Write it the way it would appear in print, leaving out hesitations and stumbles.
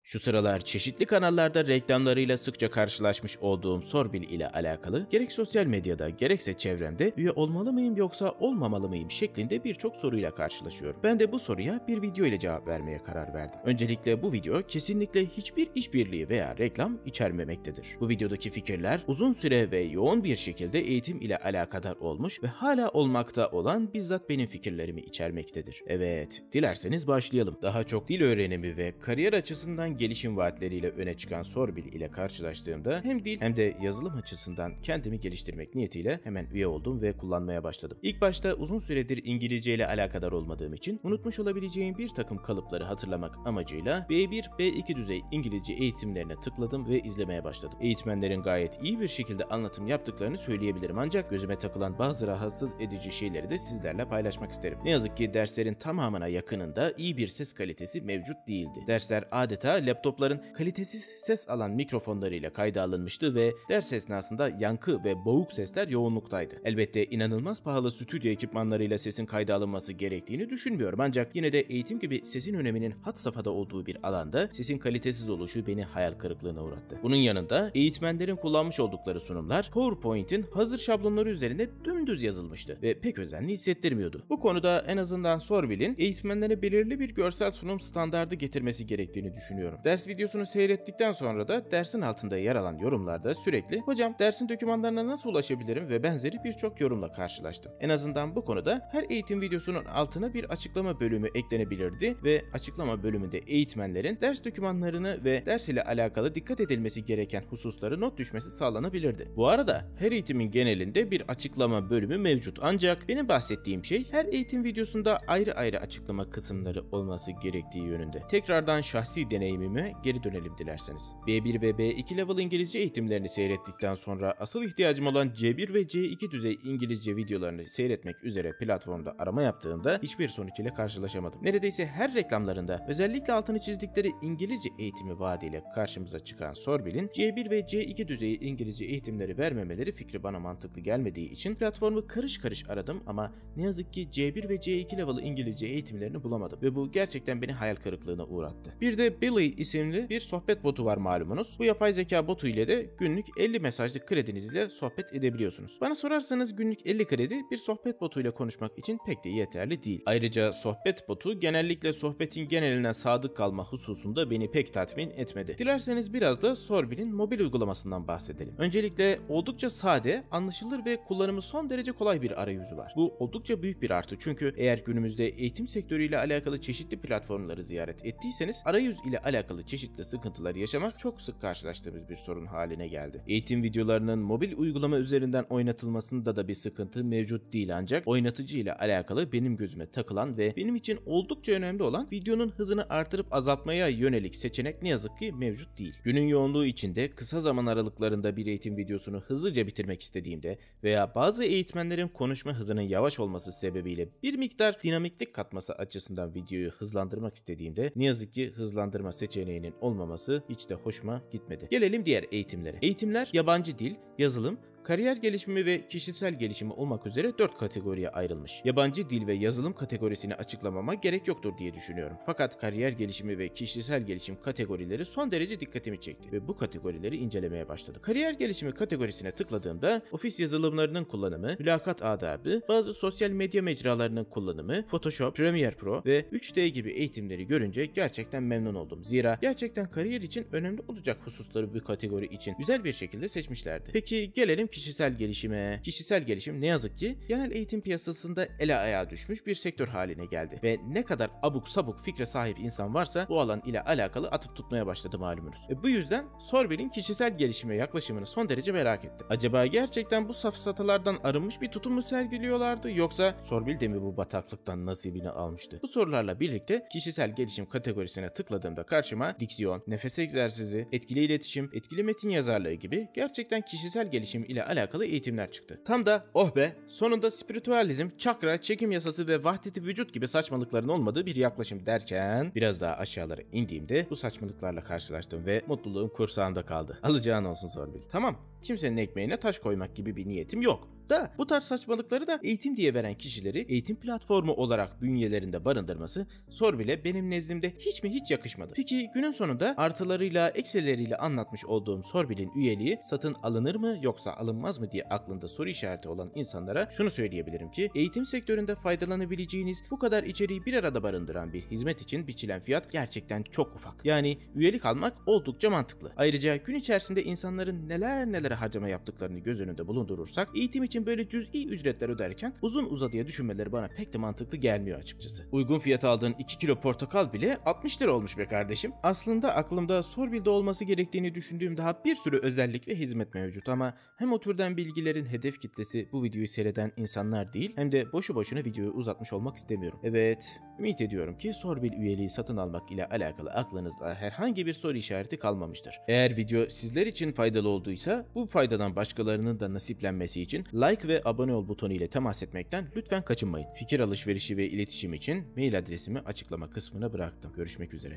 Şu sıralar çeşitli kanallarda reklamlarıyla sıkça karşılaşmış olduğum Sorbil ile alakalı gerek sosyal medyada gerekse çevremde üye olmalı mıyım yoksa olmamalı mıyım şeklinde birçok soruyla karşılaşıyorum. Ben de bu soruya bir video ile cevap vermeye karar verdim. Öncelikle bu video kesinlikle hiçbir işbirliği veya reklam içermemektedir. Bu videodaki fikirler uzun süre ve yoğun bir şekilde eğitim ile alakadar olmuş ve hala olmakta olan bizzat benim fikirlerimi içermektedir. Evet, dilerseniz başlayalım. Daha çok dil öğrenimi ve kariyer açısından gelişim vaatleriyle öne çıkan Sorbil ile karşılaştığımda hem dil hem de yazılım açısından kendimi geliştirmek niyetiyle hemen üye oldum ve kullanmaya başladım. İlk başta uzun süredir İngilizce ile alakadar olmadığım için unutmuş olabileceğim bir takım kalıpları hatırlamak amacıyla B1, B2 düzey İngilizce eğitimlerine tıkladım ve izlemeye başladım. Eğitmenlerin gayet iyi bir şekilde anlatım yaptıklarını söyleyebilirim ancak gözüme takılan bazı rahatsız edici şeyleri de sizlerle paylaşmak isterim. Ne yazık ki derslerin tamamına yakınında iyi bir ses kalitesi mevcut değildi. Dersler adeta laptopların kalitesiz ses alan mikrofonlarıyla kayda alınmıştı ve ders esnasında yankı ve boğuk sesler yoğunluktaydı. Elbette inanılmaz pahalı stüdyo ekipmanlarıyla sesin kayda alınması gerektiğini düşünmüyorum ancak yine de eğitim gibi sesin öneminin had safhada olduğu bir alanda sesin kalitesiz oluşu beni hayal kırıklığına uğrattı. Bunun yanında eğitmenlerin kullanmış oldukları sunumlar PowerPoint'in hazır şablonları üzerinde dümdüz yazılmıştı ve pek özenli hissettirmiyordu. Bu konuda en azından Sorbil'in eğitmenlere belirli bir görsel sunum standardı getirmesi gerektiğini düşünüyorum. Ders videosunu seyrettikten sonra da dersin altında yer alan yorumlarda sürekli "Hocam dersin dokümanlarına nasıl ulaşabilirim?" ve benzeri birçok yorumla karşılaştım. En azından bu konuda her eğitim videosunun altına bir açıklama bölümü eklenebilirdi ve açıklama bölümünde eğitmenlerin ders dokümanlarını ve ders ile alakalı dikkat edilmesi gereken hususları not düşmesi sağlanabilirdi. Bu arada her eğitimin genelinde bir açıklama bölümü mevcut ancak benim bahsettiğim şey her eğitim videosunda ayrı ayrı açıklama kısımları olması gerektiği yönünde. Tekrardan şahsi deneyimime geri dönelim dilerseniz. B1 ve B2 level İngilizce eğitimlerini seyrettikten sonra asıl ihtiyacım olan C1 ve C2 düzey İngilizce videolarını seyretmek üzere platformda arama yaptığımda hiçbir sonuç ile karşılaşamadım. Neredeyse her reklamlarında özellikle altını çizdikleri İngilizce eğitimi vaadiyle karşımıza çıkan Sorbil'in C1 ve C2 düzey İngilizce eğitimleri vermemeleri fikri bana mantıklı gelmediği için platformu karış karış aradım ama ne yazık ki C1 ve C2 level İngilizce eğitimlerini bulamadım ve bu gerçekten beni hayal kırıklığına uğrattı. Bir de Billy isimli bir sohbet botu var malumunuz. Bu yapay zeka botu ile de günlük 50 mesajlık kredinizle sohbet edebiliyorsunuz. Bana sorarsanız günlük 50 kredi bir sohbet botuyla konuşmak için pek de yeterli değil. Ayrıca sohbet botu genellikle sohbetin geneline sadık kalma hususunda beni pek tatmin etmedi. Dilerseniz biraz da Sorbil'in mobil uygulamasından bahsedelim. Öncelikle oldukça sade, anlaşılır ve kullanımı son derece kolay bir arayüzü var. Bu oldukça büyük bir artı çünkü eğer günümüzde eğitim sektörüyle alakalı çeşitli platformları ziyaret ettiyseniz arayüz ile alakalı çeşitli sıkıntılar yaşamak çok sık karşılaştığımız bir sorun haline geldi. Eğitim videolarının mobil uygulama üzerinden oynatılmasında da bir sıkıntı mevcut değil ancak oynatıcı ile alakalı benim gözüme takılan ve benim için oldukça önemli olan videonun hızını artırıp azaltmaya yönelik seçenek ne yazık ki mevcut değil. Günün yoğunluğu içinde kısa zaman aralıklarında bir eğitim videosunu hızlıca bitirmek istediğimde veya bazı eğitmenlerin konuşma hızının yavaş olması sebebiyle bir miktar dinamiklik katması açısından videoyu hızlandırmak istediğimde ne yazık ki hızlandırma seçeneğinin olmaması hiç de hoşuma gitmedi. Gelelim diğer eğitimlere. Eğitimler yabancı dil, yazılım, kariyer gelişimi ve kişisel gelişimi olmak üzere 4 kategoriye ayrılmış. Yabancı dil ve yazılım kategorisini açıklamama gerek yoktur diye düşünüyorum. Fakat kariyer gelişimi ve kişisel gelişim kategorileri son derece dikkatimi çekti ve bu kategorileri incelemeye başladım. Kariyer gelişimi kategorisine tıkladığımda ofis yazılımlarının kullanımı, mülakat adabı, bazı sosyal medya mecralarının kullanımı, Photoshop, Premiere Pro ve 3D gibi eğitimleri görünce gerçekten memnun oldum. Zira gerçekten kariyer için önemli olacak hususları bu kategori için güzel bir şekilde seçmişlerdi. Peki gelelim kişisel gelişime. Kişisel gelişim ne yazık ki genel eğitim piyasasında ele ayağa düşmüş bir sektör haline geldi ve ne kadar abuk sabuk fikre sahip insan varsa bu alan ile alakalı atıp tutmaya başladı malumunuz. Bu yüzden Sorbil'in kişisel gelişime yaklaşımını son derece merak ettim. Acaba gerçekten bu safsatalardan arınmış bir tutum mu sergiliyorlardı yoksa Sorbil de mi bu bataklıktan nasibini almıştı? Bu sorularla birlikte kişisel gelişim kategorisine tıkladığımda karşıma diksiyon, nefes egzersizi, etkili iletişim, etkili metin yazarlığı gibi gerçekten kişisel gelişim ile alakalı eğitimler çıktı. Tam da oh be, sonunda spiritüalizm, çakra, çekim yasası ve vahdeti vücut gibi saçmalıkların olmadığı bir yaklaşım derken biraz daha aşağılara indiğimde bu saçmalıklarla karşılaştım ve mutluluğum kursağımda kaldı. Alacağın olsun Sorbil. Tamam, kimsenin ekmeğine taş koymak gibi bir niyetim yok. Da bu tarz saçmalıkları da eğitim diye veren kişileri eğitim platformu olarak bünyelerinde barındırması Sorbil'e benim nezdimde hiç mi hiç yakışmadı. Peki günün sonunda artılarıyla eksileriyle anlatmış olduğum Sorbil'in üyeliği satın alınır mı yoksa alınmaz mı diye aklında soru işareti olan insanlara şunu söyleyebilirim ki eğitim sektöründe faydalanabileceğiniz bu kadar içeriği bir arada barındıran bir hizmet için biçilen fiyat gerçekten çok ufak. Yani üyelik almak oldukça mantıklı. Ayrıca gün içerisinde insanların neler harcama yaptıklarını göz önünde bulundurursak eğitim için böyle cüz'i ücretler öderken uzun uzadıya düşünmeleri bana pek de mantıklı gelmiyor açıkçası. Uygun fiyata aldığın 2 kilo portakal bile 60 lira olmuş be kardeşim. Aslında aklımda Sorbil'de olması gerektiğini düşündüğüm daha bir sürü özellik ve hizmet mevcut ama hem o türden bilgilerin hedef kitlesi bu videoyu seyreden insanlar değil hem de boşu boşuna videoyu uzatmış olmak istemiyorum. Evet, ümit ediyorum ki Sorbil üyeliği satın almak ile alakalı aklınızda herhangi bir soru işareti kalmamıştır. Eğer video sizler için faydalı olduysa bu faydadan başkalarının da nasiplenmesi için like ve abone ol butonu ile temas etmekten lütfen kaçınmayın. Fikir alışverişi ve iletişim için mail adresimi açıklama kısmına bıraktım. Görüşmek üzere.